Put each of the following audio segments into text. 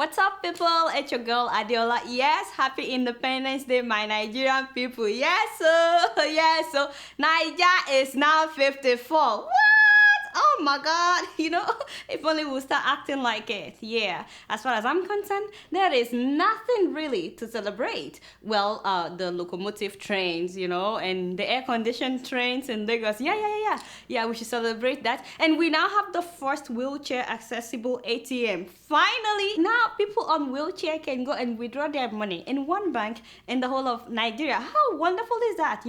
What's up, people? It's your girl Adeola. Yes, happy Independence Day, my Nigerian people. Yes, so Niger is now 54. What? Oh my God, if only we'll start acting like it. Yeah, as far as I'm concerned, there is nothing really to celebrate. Well, the locomotive trains, and the air-conditioned trains in Lagos. Yeah, we should celebrate that. And we now have the first wheelchair-accessible ATM. Finally, now people on wheelchair can go and withdraw their money in one bank in the whole of Nigeria. How wonderful is that?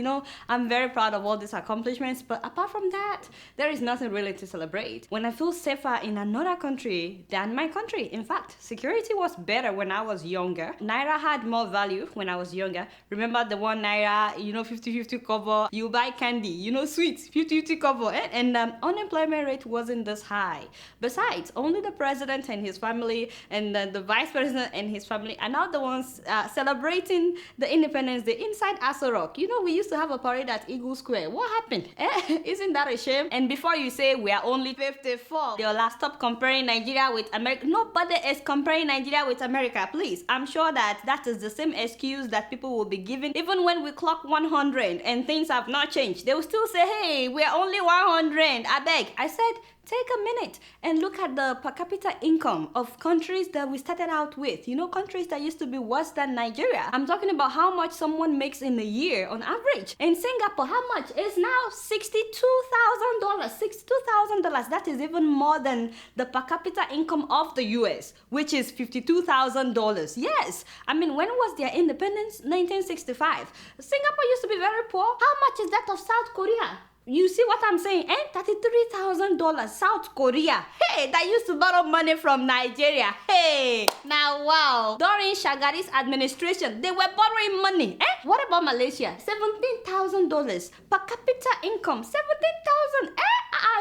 I'm very proud of all these accomplishments, but apart from that, there is nothing really to celebrate. When I feel safer in another country than my country. In fact, security was better when I was younger. Naira had more value when I was younger. Remember the one Naira, 50-50 cover, you buy candy, sweets, 50-50 cover, and unemployment rate wasn't this high. Besides, only the president and his family and the vice president and his family are now the ones celebrating the Independence Day inside Aso Rock. We used to have a parade at Eagle Square. What happened? Isn't that a shame? And before you say we are only 54, stop comparing Nigeria with America. Nobody is comparing Nigeria with America, please. I'm sure that is the same excuse that people will be giving even when we clock 100 and things have not changed. They will still say, hey, we are only 100. I beg. I said, take a minute and look at the per capita income of countries that we started out with. Countries that used to be worse than Nigeria. I'm talking about how much someone makes in a year on average. In Singapore, how much? It's now $62,000. $62,000. That is even more than the per capita income of the US, which is $52,000. Yes. When was their independence? 1965. Singapore used to be very poor. How much is that of South Korea? You see what I'm saying? $33,000. South Korea. Hey, that used to borrow money from Nigeria. Hey, now wow. During Shagari's administration, they were borrowing money. What about Malaysia? $17,000 per capita income. 17,000.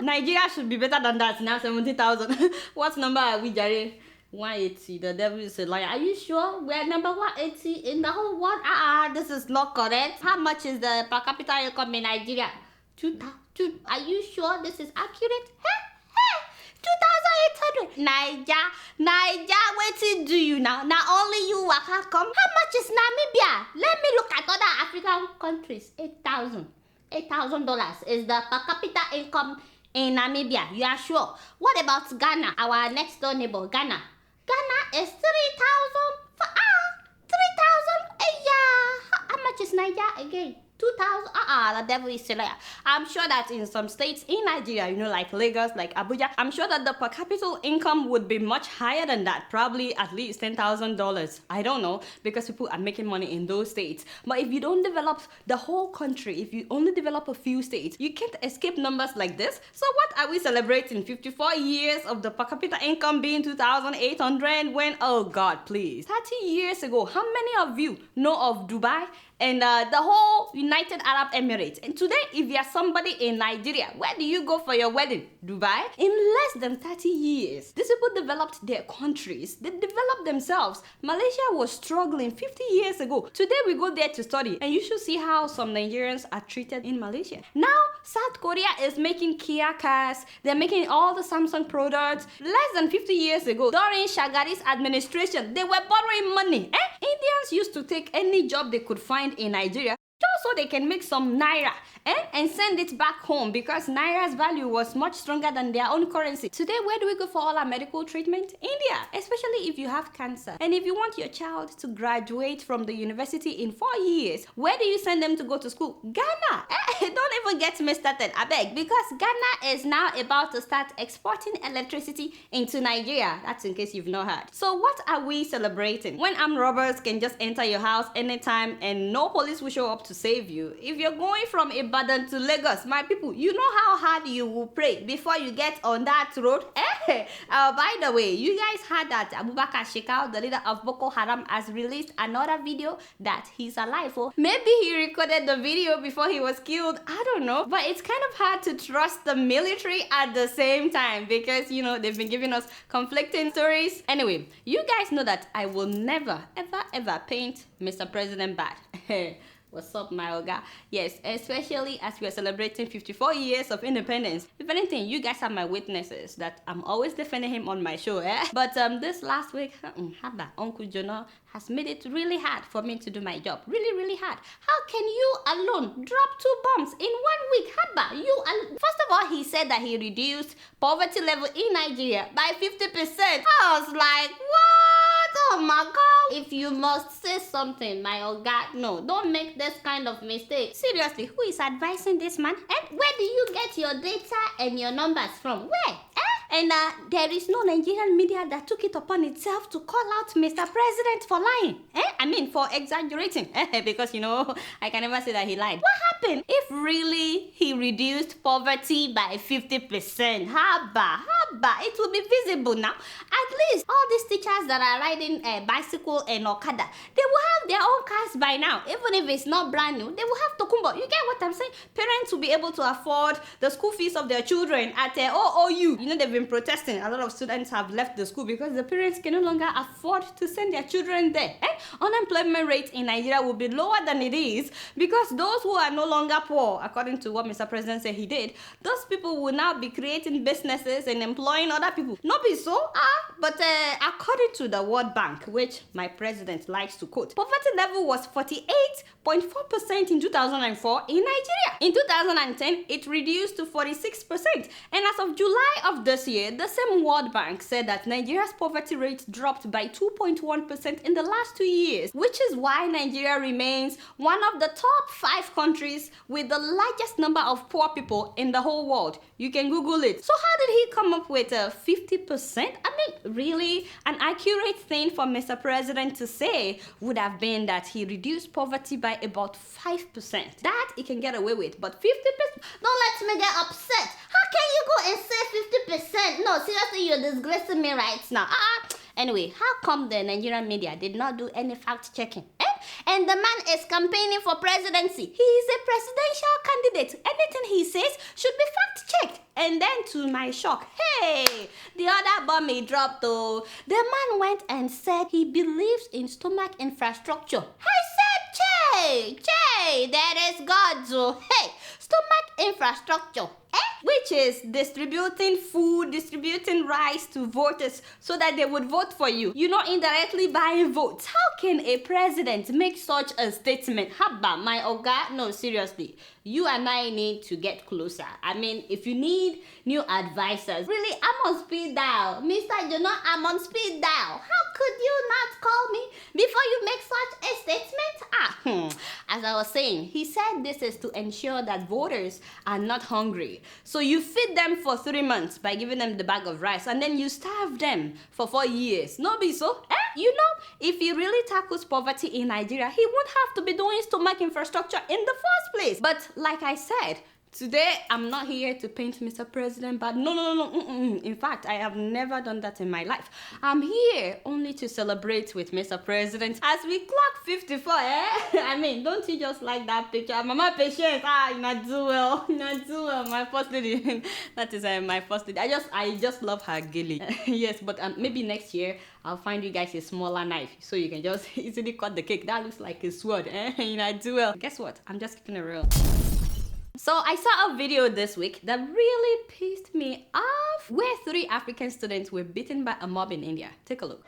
Nigeria should be better than that. Now 70,000. What number are we, Jerry? 180. The devil is a liar. Are you sure we're number 180 in the whole world? This is not correct. How much is the per capita income in Nigeria? 2,000. Are you sure this is accurate? 2,800. Naija, what do you now? Now only you waka come. How much is Namibia? Let me look at other African countries. $8,000. $8,000 is the per capita income in Namibia. You are sure? What about Ghana? Our next door neighbor, Ghana. Ghana is 3,000. 3,000. Yeah. How much is Naija again? 2,000. The devil is a liar. I'm sure that in some states in Nigeria, like Lagos, like Abuja, I'm sure that the per capita income would be much higher than that. Probably at least $10,000. I don't know, because people are making money in those states. But if you don't develop the whole country, if you only develop a few states, you can't escape numbers like this. So what are we celebrating? 54 years of the per capita income being 2,800 when, oh God, please. 30 years ago, how many of you know of Dubai and the whole United Arab Emirates? And today, if you are somebody in Nigeria, where do you go for your wedding? Dubai? In less than 30 years, these people developed their countries. They developed themselves. Malaysia was struggling 50 years ago. Today, we go there to study, and you should see how some Nigerians are treated in Malaysia. Now, South Korea is making Kia cars. They're making all the Samsung products. Less than 50 years ago, during Shagari's administration, they were borrowing money. Indians used to take any job they could find in Nigeria just so they can make some naira and send it back home, because naira's value was much stronger than their own currency. Today, where do we go for all our medical treatment? India, especially if you have cancer. And if you want your child to graduate from the university in 4 years, where do you send them to go to school? Ghana. Don't even get me started, I beg, because Ghana is now about to start exporting electricity into Nigeria. That's in case you've not heard. So what are we celebrating? When armed robbers can just enter your house anytime and no police will show up to save you. If you're going from Ibadan to Lagos, my people, you know how hard you will pray before you get on that road? By the way, you guys heard that Abubakar Shekau, the leader of Boko Haram, has released another video that he's alive. Maybe he recorded the video before he was killed. I don't know. But it's kind of hard to trust the military at the same time because, they've been giving us conflicting stories. Anyway, you guys know that I will never, ever, ever paint Mr. President bad. What's up, my oga? Yes, especially as we are celebrating 54 years of independence. If anything, you guys are my witnesses that I'm always defending him on my show, eh? But this last week, Uncle Jonah has made it really hard for me to do my job. Really, really hard. How can you alone drop 2 bombs in 1 week? First of all, he said that he reduced poverty level in Nigeria by 50%. I was like, what? Oh my God. If you must say something, my oga, no, don't make this kind of mistake. Seriously, who is advising this man? And where do you get your data and your numbers from? Where? And there is no Nigerian media that took it upon itself to call out Mr. President for lying. I mean, for exaggerating. Because, you know, I can never say that he lied. What happened? If really he reduced poverty by 50%, haba, it will be visible now. At least all these teachers that are riding a bicycle and Okada, they will have their own cars by now. Even if it's not brand new, they will have Tokumbo. You get what I'm saying? Parents will be able to afford the school fees of their children at OOU. You know, they've been protesting. A lot of students have left the school because the parents can no longer afford to send their children there. Unemployment rate in Nigeria will be lower than it is because those who are no longer poor, according to what Mr. President said he did, those people will now be creating businesses and employing other people. Not be so, but according to the World Bank, which my president likes to quote, poverty level was 48.4% in 2004 in Nigeria. In 2010, it reduced to 46%. And as of July of this year, the same World Bank said that Nigeria's poverty rate dropped by 2.1% in the last 2 years, which is why Nigeria remains one of the top 5 countries with the largest number of poor people in the whole world. You can Google it. So how did he come up with 50%? I mean, really, an accurate thing for Mr. President to say would have been that he reduced poverty by about 5%. That he can get away with, but 50%? Don't let me get upset. How can you go and say 50%? No, seriously, you're disgracing me right now. Anyway, how come the Nigerian media did not do any fact checking? And the man is campaigning for presidency. He is a presidential candidate. Anything he says should be fact checked. And then to my shock, hey, the other bomb he dropped though. The man went and said he believes in stomach infrastructure. I said, Che, there is God, so hey, stomach infrastructure. Which is distributing food, distributing rice to voters so that they would vote for you. You know, indirectly buying votes. How can a president make such a statement? Haba, my oga? No, seriously. You and I need to get closer. I mean, if you need new advisors, really, I'm on speed dial. Mr. Jonah, I'm on speed dial. How could you not call me before you make such a statement? As I was saying, he said this is to ensure that voters are not hungry. So you feed them for 3 months by giving them the bag of rice, and then you starve them for 4 years. No be so? You know, if he really tackles poverty in Nigeria, he won't have to be doing stomach infrastructure in the first place. But like I said, today, I'm not here to paint Mr. President, but no. In fact, I have never done that in my life. I'm here only to celebrate with Mr. President as we clock 54, I mean, don't you just like that picture? Mama Patience, you not do well, my first lady. That is my first lady. I just love her gilly. Yes, but maybe next year, I'll find you guys a smaller knife so you can just easily cut the cake. That looks like a sword, You not do well. Guess what? I'm just keeping it real. So I saw a video this week that really pissed me off, where 3 African students were beaten by a mob in India. Take a look.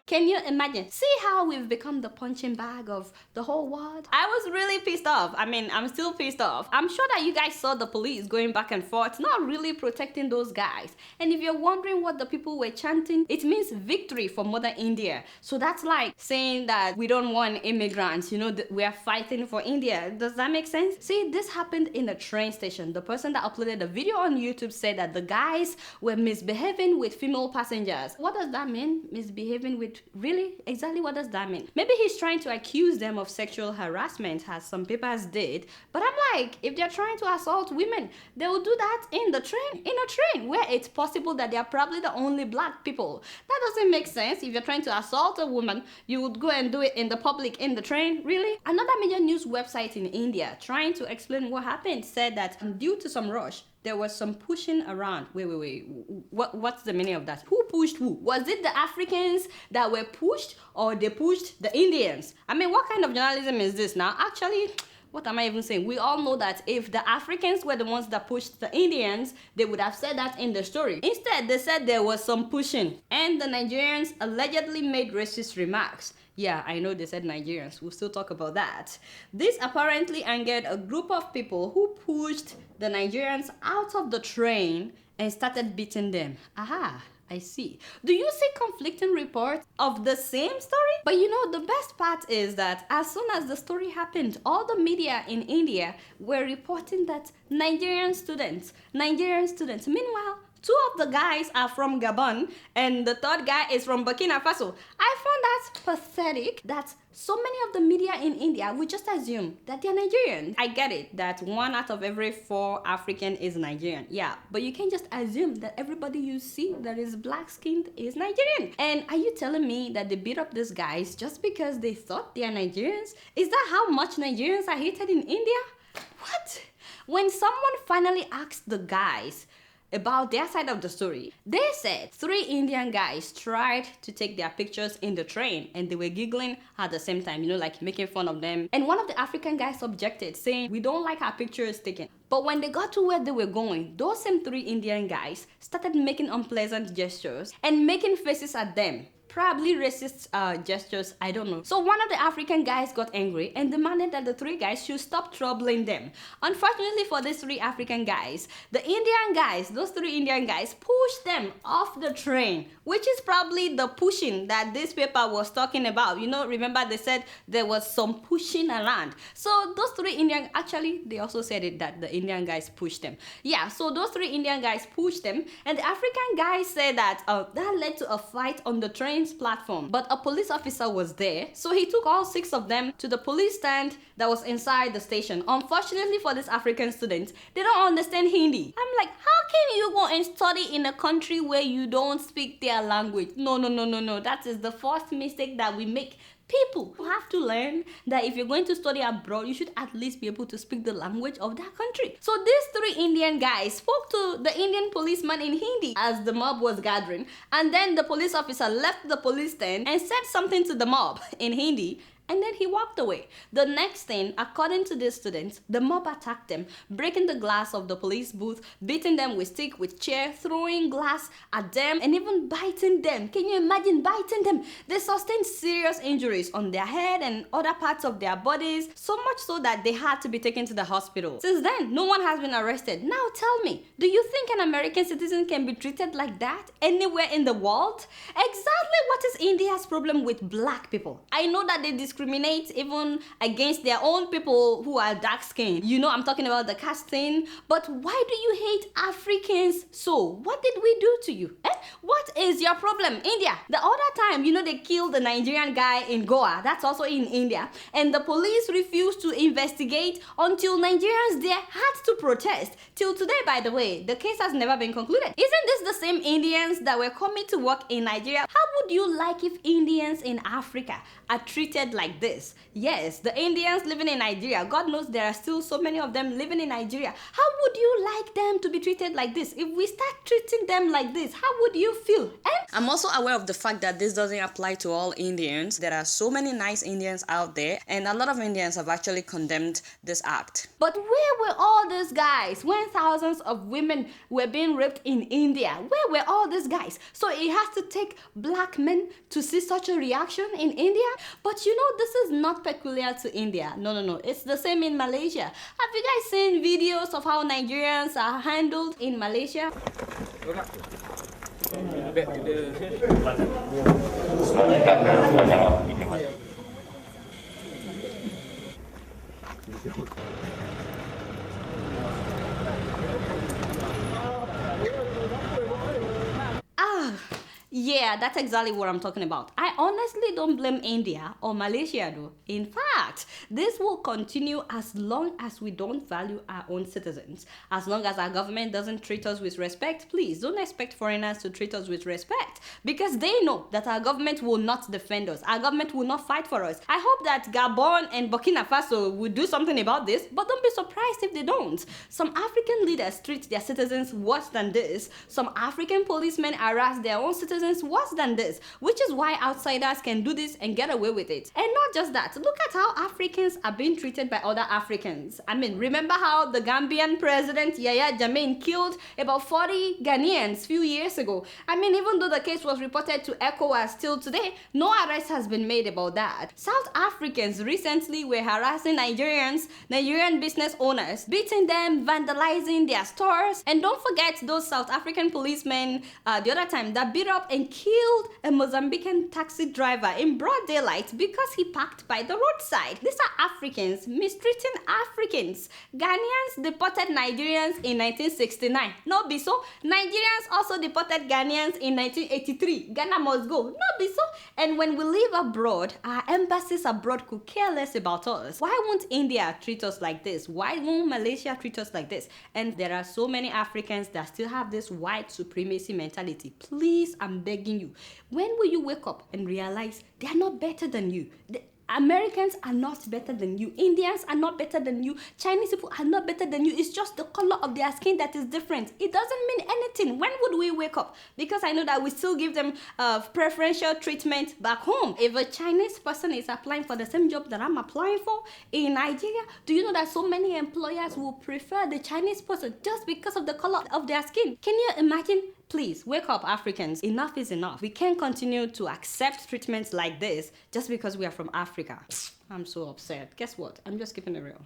Can you imagine? See how we've become the punching bag of the whole world? I was really pissed off. I mean, I'm still pissed off. I'm sure that you guys saw the police going back and forth, not really protecting those guys. And if you're wondering what the people were chanting, it means victory for Mother India. So that's like saying that we don't want immigrants, you know, we are fighting for India. Does that make sense? See, this happened in a train station. The person that uploaded the video on YouTube said that the guys were misbehaving with female passengers. What does that mean? Misbehaving with raped. Really? Exactly what does that mean? Maybe he's trying to accuse them of sexual harassment, as some papers did. But I'm like, if they're trying to assault women, they will do that in a train where it's possible that they are probably the only black people. That doesn't make sense. If you're trying to assault a woman, you would go and do it in the public, in the train. Really? Another major news website in India trying to explain what happened said that due to some rush, there was some pushing around. Wait. What's the meaning of that? Who pushed who? Was it the Africans that were pushed, or they pushed the Indians? I mean, what kind of journalism is this now? Actually, what am I even saying? We all know that if the Africans were the ones that pushed the Indians, they would have said that in the story. Instead, they said there was some pushing, and the Nigerians allegedly made racist remarks. Yeah, I know they said Nigerians. We'll still talk about that. This apparently angered a group of people who pushed the Nigerians out of the train and started beating them. Aha, I see. Do you see conflicting reports of the same story? But you know, the best part is that as soon as the story happened, all the media in India were reporting that Nigerian students. Meanwhile, two of the guys are from Gabon and the third guy is from Burkina Faso. I found that pathetic that so many of the media in India would just assume that they're Nigerian. I get it that 1 out of every 4 African is Nigerian. Yeah, but you can't just assume that everybody you see that is black-skinned is Nigerian. And are you telling me that they beat up these guys just because they thought they are Nigerians? Is that how much Nigerians are hated in India? What? When someone finally asked the guys about their side of the story, they said 3 Indian guys tried to take their pictures in the train and they were giggling at the same time, you know, like making fun of them. And one of the African guys objected, saying, "We don't like our pictures taken." But when they got to where they were going, those same 3 Indian guys started making unpleasant gestures and making faces at them. Probably racist gestures, I don't know. So one of the African guys got angry and demanded that the 3 guys should stop troubling them. Unfortunately for these 3 African guys, the Indian guys, those 3 Indian guys, pushed them off the train, which is probably the pushing that this paper was talking about. You know, remember they said there was some pushing around. So those 3 Indian, actually, they also said it that the Indian guys pushed them. Yeah, so those 3 Indian guys pushed them, and the African guys said that that led to a fight on the train platform. But a police officer was there, so he took all 6 of them to the police stand that was inside the station. Unfortunately for these African students, they don't understand Hindi. I'm like, how can you go and study in a country where you don't speak their language? No. That is the first mistake that we make. People have to learn that if you're going to study abroad, you should at least be able to speak the language of that country. So these 3 Indian guys spoke to the Indian policeman in Hindi as the mob was gathering, and then the police officer left the police stand and said something to the mob in Hindi, and then he walked away. The next thing, according to these students, the mob attacked them, breaking the glass of the police booth, beating them with stick, with chair, throwing glass at them, and even biting them. Can you imagine biting them? They sustained serious injuries on their head and other parts of their bodies, so much so that they had to be taken to the hospital. Since then, no one has been arrested. Now tell me, do you think an American citizen can be treated like that anywhere in the world? Exactly what is India's problem with black people? I know that they discriminate even against their own people who are dark-skinned. You know, I'm talking about the caste thing. But why do you hate Africans so? What did we do to you? What is your problem? India. The other time, you know, they killed the Nigerian guy in Goa. That's also in India. And the police refused to investigate until Nigerians there had to protest. Till today, by the way, the case has never been concluded. Isn't this the same Indians that were coming to work in Nigeria? How would you like if Indians in Africa are treated like this? Yes, the Indians living in Nigeria, God knows there are still so many of them living in Nigeria. How would you like them to be treated like this? If we start treating them like this, how would you feel? I'm also aware of the fact that this doesn't apply to all Indians. There are so many nice Indians out there, and a lot of Indians have actually condemned this act. But where were all these guys when thousands of women were being raped in India? Where were all these guys? So it has to take black men to see such a reaction in India? But you know, this is not peculiar to India. No. It's the same in Malaysia. Have you guys seen videos of how Nigerians are handled in Malaysia? Yeah, that's exactly what I'm talking about. I honestly don't blame India or Malaysia though. In fact, this will continue as long as we don't value our own citizens. As long as our government doesn't treat us with respect, please don't expect foreigners to treat us with respect because they know that our government will not defend us. Our government will not fight for us. I hope that Gabon and Burkina Faso will do something about this, but don't be surprised if they don't. Some African leaders treat their citizens worse than this. Some African policemen harass their own citizens worse than this, which is why outsiders can do this and get away with it. And not just that, look at how Africans are being treated by other Africans. I mean, remember how the Gambian president Yahya Jammeh killed about 40 Ghanaians few years ago? I mean, even though the case was reported to ECOWAS till today, no arrest has been made about that. South Africans recently were harassing Nigerian business owners, beating them, vandalizing their stores, and don't forget those South African policemen the other time that beat up and killed a Mozambican taxi driver in broad daylight because he parked by the roadside. These are Africans mistreating Africans. Ghanaians deported Nigerians in 1969. No be so. Nigerians also deported Ghanaians in 1983. Ghana must go. No be so. And when we live abroad, our embassies abroad could care less about us. Why won't India treat us like this? Why won't Malaysia treat us like this? And there are so many Africans that still have this white supremacy mentality. Please, I'm begging you. When will you wake up and realize they are not better than you? Americans are not better than you. Indians are not better than you. Chinese people are not better than you. It's just the color of their skin that is different. It doesn't mean anything. When would we wake up? Because I know that we still give them preferential treatment back home. If a Chinese person is applying for the same job that I'm applying for in Nigeria, do you know that so many employers will prefer the Chinese person just because of the color of their skin? Can you imagine? Please, wake up, Africans. Enough is enough. We can't continue to accept treatments like this just because we are from Africa. I'm so upset. Guess what? I'm just keeping it real.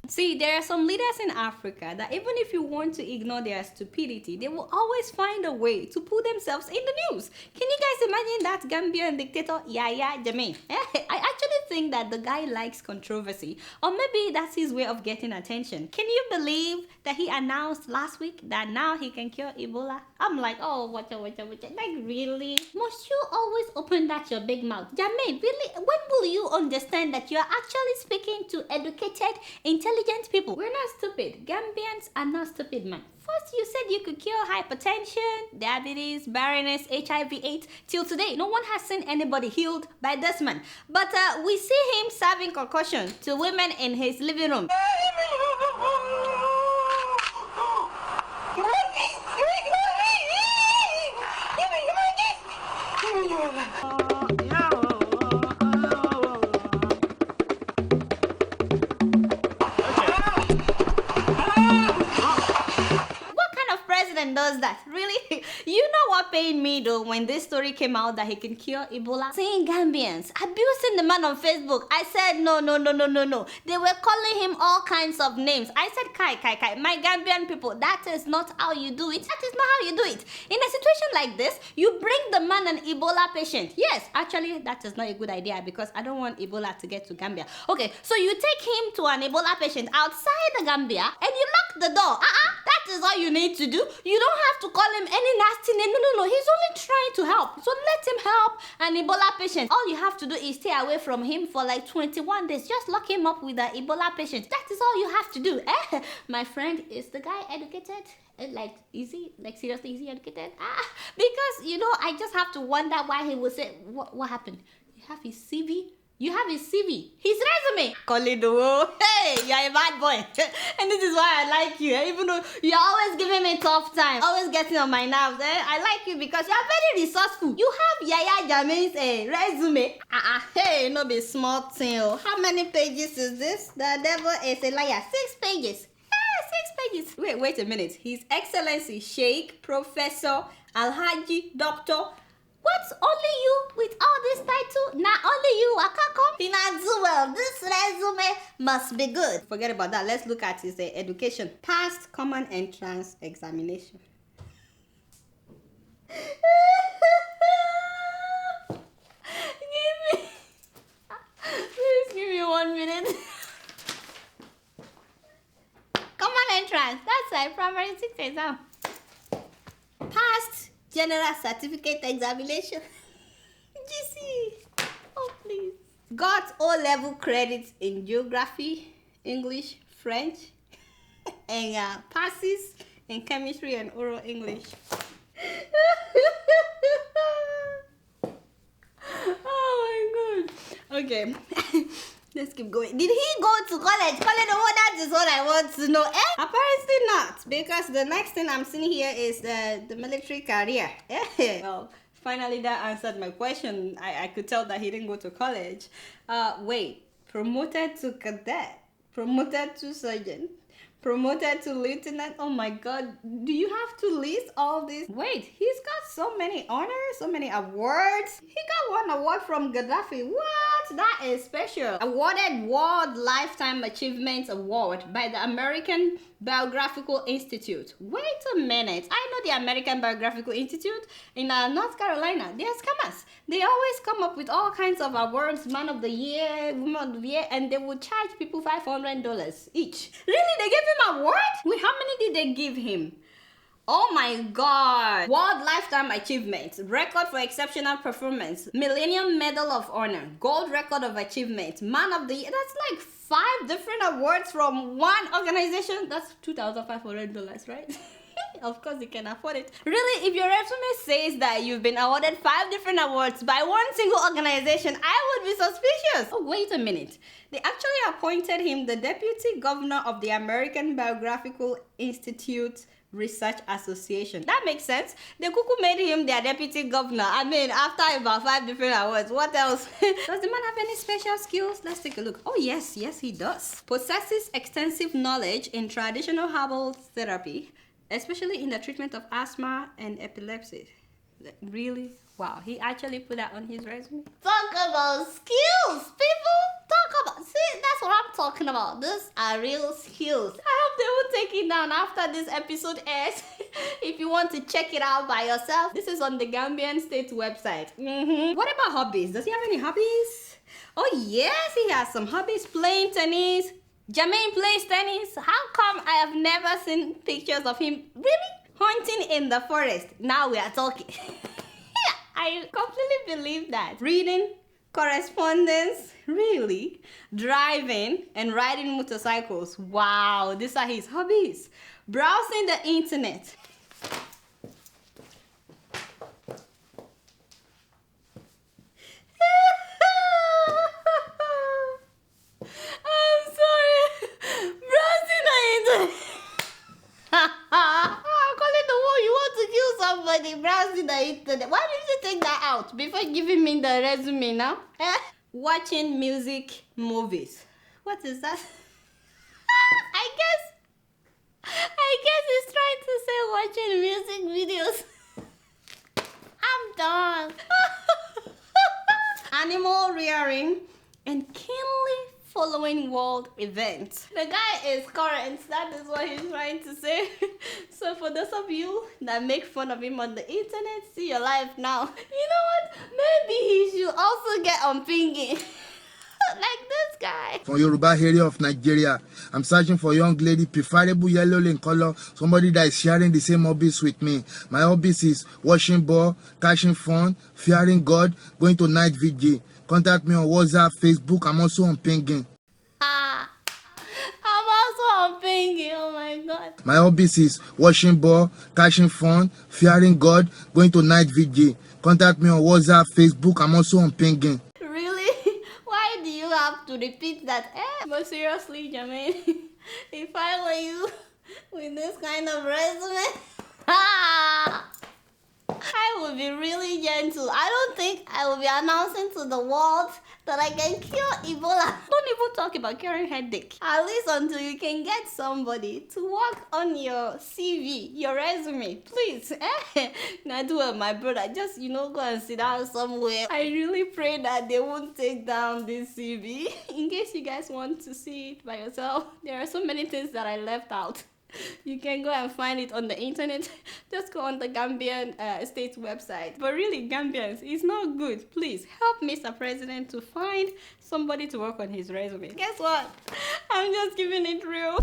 See, there are some leaders in Africa that even if you want to ignore their stupidity, they will always find a way to put themselves in the news. Can you guys imagine that Gambian dictator Yahya Jammeh? I actually think that the guy likes controversy, or maybe that's his way of getting attention. Can you believe that he announced last week that now he can cure Ebola? I'm like, oh, watch out. Like, really? Must you always open that your big mouth? Jammeh, really? When will you understand that you're actually speaking to educated, intelligent people? We're not stupid. Gambians are not stupid, man. First, you said you could cure hypertension, diabetes, barrenness, HIV/AIDS. Till today, no one has seen anybody healed by this man. But we see him serving concussion to women in his living room. Does that really? You know what pained me though when this story came out that he can cure Ebola? Seeing Gambians abusing the man on Facebook. I said no. They were calling him all kinds of names. I said kai, my Gambian people, that is not how you do it. That is not how you do it. In a situation like this, you bring the man an Ebola patient. Yes, actually that is not a good idea because I don't want Ebola to get to Gambia. Okay, so you take him to an Ebola patient outside the Gambia and you lock the door. That is all you need to do. You don't have to call him any nasty name. No. He's only trying to help. So let him help an Ebola patient. All you have to do is stay away from him for like 21 days. Just lock him up with an Ebola patient. That is all you have to do. My friend, is the guy educated? Like, is he? Like, seriously, is he educated? Because, you know, I just have to wonder why he would say, what happened? You have his CV? You have his CV, his resume. Kolido, hey, you're a bad boy. And this is why I like you. Even though you're always giving me tough time, always getting on my nerves. I like you because you're very resourceful. You have Yahya Jammeh's resume. Hey, no be small thing. How many pages is this? The devil is a liar. 6 pages. 6 pages. Wait a minute. His Excellency Sheikh, Professor, Alhaji, Doctor. What's only you with all this title? Not only you, Akako. He not do well. This resume must be good. Forget about that. Let's look at his education. Passed common entrance examination. Please give me 1 minute. Common entrance. That's a primary 6 exam. Passed General Certificate Examination. GC. Oh, please. Got O-level credits in Geography, English, French, and passes in Chemistry and Oral English. Oh my god. Okay. Let's keep going. Did he go to college? That is what I want to know. Apparently not, because the next thing I'm seeing here is the military career. Well, finally that answered my question. I could tell that he didn't go to college. Wait, promoted to cadet, promoted to sergeant, promoted to lieutenant. Oh my god, do you have to list all this? Wait, he's got so many honors, so many awards. He got one award from Gaddafi. What? That is special. Awarded World Lifetime Achievements Award by the American Biographical Institute. Wait a minute. I know the American Biographical Institute in North Carolina. They are scammers. They always come up with all kinds of awards, Man of the Year, Woman of the Year, and they would charge people $500 each. Really? They gave him an award? Wait, how many did they give him? Oh my god. World Lifetime Achievement, Record for Exceptional Performance, Millennium Medal of Honor, Gold Record of Achievement, Man of the Year. That's like 5 different awards from one organization. That's $2,500, right? Of course you can afford it. Really, if your resume says that you've been awarded 5 different awards by one single organization, I would be suspicious. Oh, wait a minute. They actually appointed him the Deputy Governor of the American Biographical Institute Research Association. That makes sense. The cuckoo made him their deputy governor. I mean, after about 5 different awards, what else? Does the man have any special skills? Let's take a look. Oh yes, he does. Possesses extensive knowledge in traditional herbal therapy, especially in the treatment of asthma and epilepsy. Really? Wow, he actually put that on his resume. Talk about skills, people. See, that's what I'm talking about. These are real skills. I hope they will take it down after this episode airs. If you want to check it out by yourself, this is on the Gambian state website. What about hobbies? Does he have any hobbies? Oh yes, he has some hobbies. Playing tennis. Jammeh plays tennis. How come I have never seen pictures of him? Really? Hunting in the forest. Now we are talking. I completely believe that. Reading, correspondence, really? Driving and riding motorcycles. Wow, these are his hobbies. Browsing the internet. I'm sorry. Browsing the internet. You want to kill somebody, browsing the internet. Why did you take that out before giving me the resume now? Watching music movies. What is that? I guess he's trying to say watching music videos. I'm done. Animal rearing and keenly following world events. The guy is current. That is what he's trying to say. So for those of you that make fun of him on the internet, see your life now. You know what? Maybe he should also get on pinging. Like this guy. From Yoruba area of Nigeria, I'm searching for a young lady, preferable yellow in color, somebody that is sharing the same hobbies with me. My hobbies is watching ball, catching fun, fearing God, going to night vigil. Contact me on WhatsApp, Facebook. I'm also on pinging. I'm also on pinging. Oh my God. My hobbies is watching ball, catching fun, fearing God, going to night vigil. Contact me on WhatsApp, Facebook. I'm also on pinging. Really? Why do you have to repeat that? But seriously, Jammeh, if I were you with this kind of resume, I would be really gentle. I don't think I will be announcing to the world that I can cure Ebola. Don't even talk about curing headache. At least until you can get somebody to work on your CV, your resume. Please. Now do it, my brother. Just, go and sit down somewhere. I really pray that they won't take down this CV. In case you guys want to see it by yourself, there are so many things that I left out. You can go and find it on the internet. Just go on the Gambian state website. But really, Gambians, it's not good. Please help Mr. President to find somebody to work on his resume. Guess what? I'm just giving it real.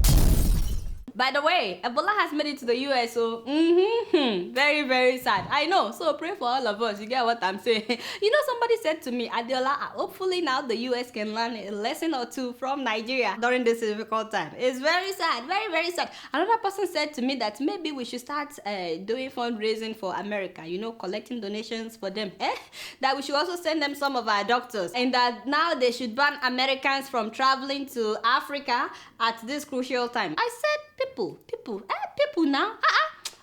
By the way, Ebola has made it to the US, so very, very sad. I know, so pray for all of us. You get what I'm saying? You know, somebody said to me, Adeola, hopefully now the US can learn a lesson or two from Nigeria during this difficult time. It's very sad, very, very sad. Another person said to me that maybe we should start doing fundraising for America, you know, collecting donations for them. That we should also send them some of our doctors, and that now they should ban Americans from traveling to Africa at this crucial time. I said, people now.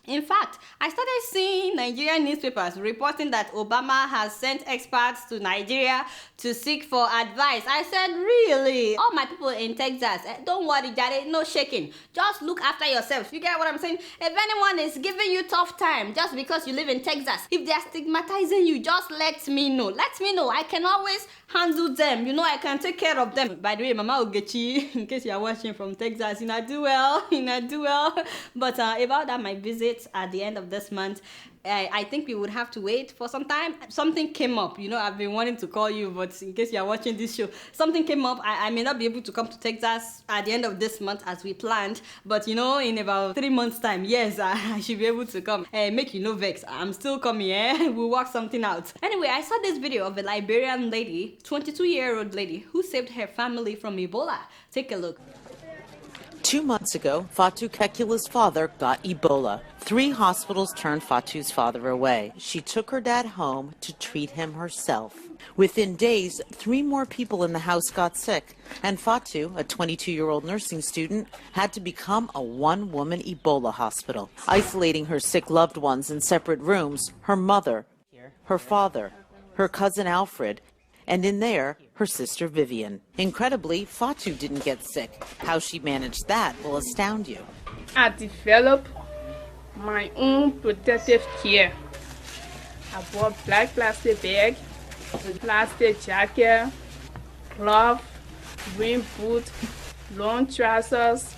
In fact, I started seeing Nigerian newspapers reporting that Obama has sent experts to Nigeria to seek for advice. I said, really? All my people in Texas, don't worry, Jade, no shaking. Just look after yourself. You get what I'm saying? If anyone is giving you tough time just because you live in Texas, if they are stigmatizing you, just let me know. Let me know. I can always handle them. You know, I can take care of them. By the way, Mama Ogechi, in case you are watching from Texas, you know, do well. But about that, my visit at the end of this month, I think we would have to wait for some time. Something came up, you know, I've been wanting to call you, but in case you're watching this show, something came up. I may not be able to come to Texas at the end of this month as we planned, but you know, in about 3 months time, yes, I should be able to come. Make you no vex, I'm still coming. We'll work something out. Anyway, I saw this video of a Liberian lady, 22-year-old lady, who saved her family from Ebola. Take a look. 2 months ago, Fatu Kekula's father got Ebola. 3 hospitals turned Fatu's father away. She took her dad home to treat him herself. Within days, 3 more people in the house got sick, and Fatu, a 22-year-old nursing student, had to become a one-woman Ebola hospital, isolating her sick loved ones in separate rooms, her mother, her father, her cousin Alfred, and in there, her sister Vivian. Incredibly, Fatu didn't get sick. How she managed that will astound you. I developed my own protective gear. I bought black plastic bag, plastic jacket, glove, rain boot, long trousers,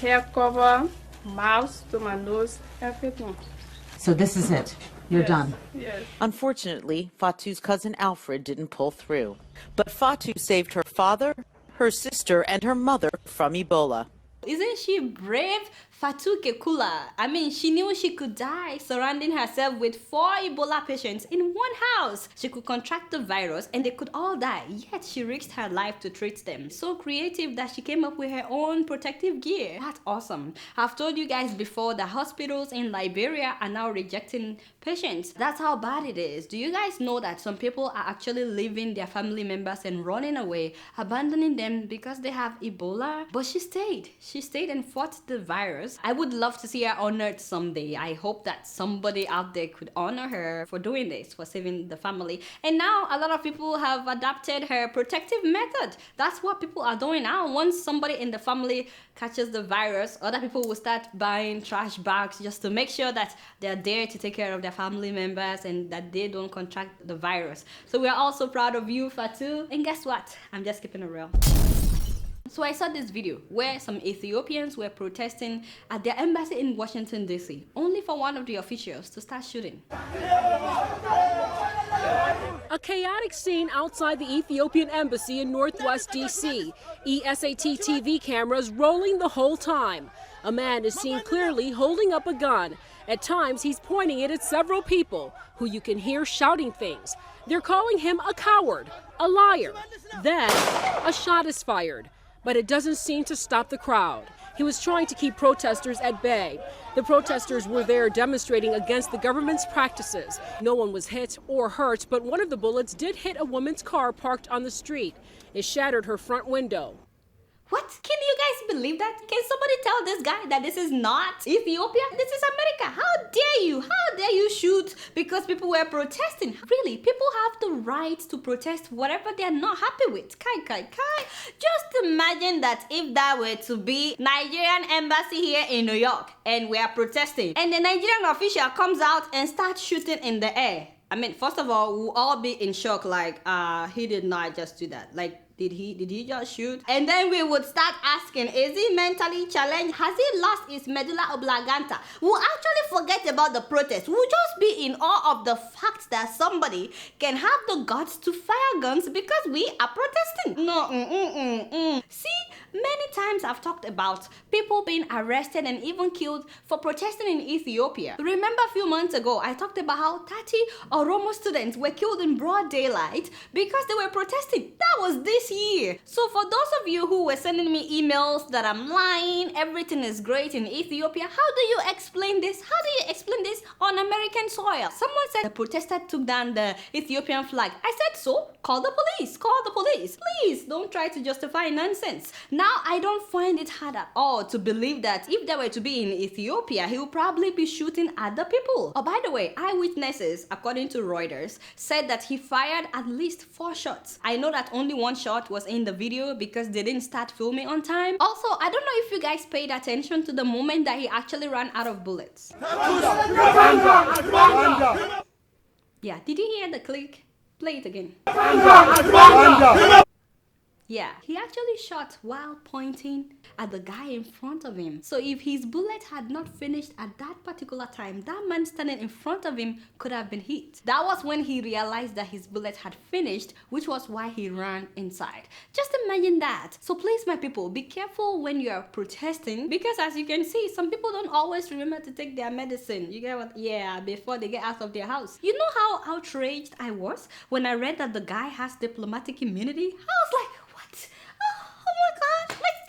hair cover, mask to my nose, everything. So this is it. You're done. Yes. Unfortunately, Fatu's cousin Alfred didn't pull through. But Fatu saved her father, her sister, and her mother from Ebola. Isn't she brave? Fatu Kekula. I mean, she knew she could die, surrounding herself with 4 Ebola patients in one house. She could contract the virus and they could all die, yet she risked her life to treat them. So creative that she came up with her own protective gear. That's awesome. I've told you guys before that hospitals in Liberia are now rejecting patients. That's how bad it is. Do you guys know that some people are actually leaving their family members and running away, abandoning them because they have Ebola? But she stayed. She stayed and fought the virus. I would love to see her honored someday. I hope that somebody out there could honor her for doing this, for saving the family. And now a lot of people have adopted her protective method. That's what people are doing now. Once somebody in the family catches the virus, other people will start buying trash bags just to make sure that they're there to take care of their family members and that they don't contract the virus. So we are also proud of you, Fatu. And guess what? I'm just keeping it real. So I saw this video where some Ethiopians were protesting at their embassy in Washington, D.C., only for one of the officials to start shooting. A chaotic scene outside the Ethiopian embassy in Northwest D.C. ESAT TV cameras rolling the whole time. A man is seen clearly holding up a gun. At times, he's pointing it at several people who you can hear shouting things. They're calling him a coward, a liar. Then, a shot is fired. But it doesn't seem to stop the crowd. He was trying to keep protesters at bay. The protesters were there demonstrating against the government's practices. No one was hit or hurt, but one of the bullets did hit a woman's car parked on the street. It shattered her front window. What? Can you guys believe that? Can somebody tell this guy that this is not Ethiopia? This is America. How dare you? How dare you shoot because people were protesting? Really, people have the right to protest whatever they're not happy with. Kai. Just imagine that if that were to be Nigerian embassy here in New York and we are protesting and the Nigerian official comes out and starts shooting in the air. I mean, first of all, we'll all be in shock like, he did not just do that. Like, Did he just shoot? And then we would start asking, is he mentally challenged? Has he lost his medulla oblongata? We'll actually forget about the protest. We'll just be in awe of the fact that somebody can have the guts to fire guns because we are protesting. No, See, many times I've talked about people being arrested and even killed for protesting in Ethiopia. Remember a few months ago, I talked about how 30 Oromo students were killed in broad daylight because they were protesting. That was this year. So for those of you who were sending me emails that I'm lying, everything is great in Ethiopia, how do you explain this? How do you explain this on American soil? Someone said the protester took down the Ethiopian flag. I said so. Call the police. Call the police. Please don't try to justify nonsense. Now, I don't find it hard at all to believe that if they were to be in Ethiopia, he would probably be shooting at the people. Oh, by the way, eyewitnesses, according to Reuters, said that he fired at least 4 shots. I know that only 1 shot was in the video because they didn't start filming on time. Also, I don't know if you guys paid attention to the moment that he actually ran out of bullets. Yeah, did you hear the click? Play it again. Yeah, he actually shot while pointing at the guy in front of him. So if his bullet had not finished at that particular time, that man standing in front of him could have been hit. That was when he realized that his bullet had finished, which was why he ran inside. Just imagine that. So please, my people, be careful when you are protesting, because as you can see, some people don't always remember to take their medicine. You get what? Yeah, before they get out of their house. You know how outraged I was when I read that the guy has diplomatic immunity? I was like, oh my god, like,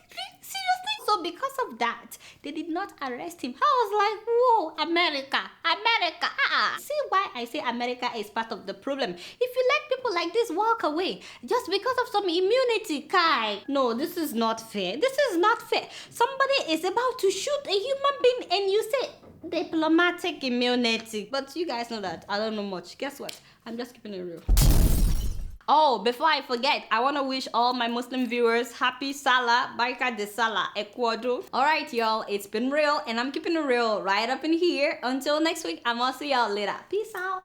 seriously? So because of that, they did not arrest him. I was like, whoa, America. See why I say America is part of the problem? If you let people like this walk away just because of some immunity, Kai. No, this is not fair. This is not fair. Somebody is about to shoot a human being and you say diplomatic immunity. But you guys know that I don't know much. Guess what? I'm just keeping it real. Oh, before I forget, I want to wish all my Muslim viewers happy Salah, Baraka de Salah, Ecuador. Alright, y'all, it's been real, and I'm keeping it real right up in here. Until next week, I'm gonna see y'all later. Peace out.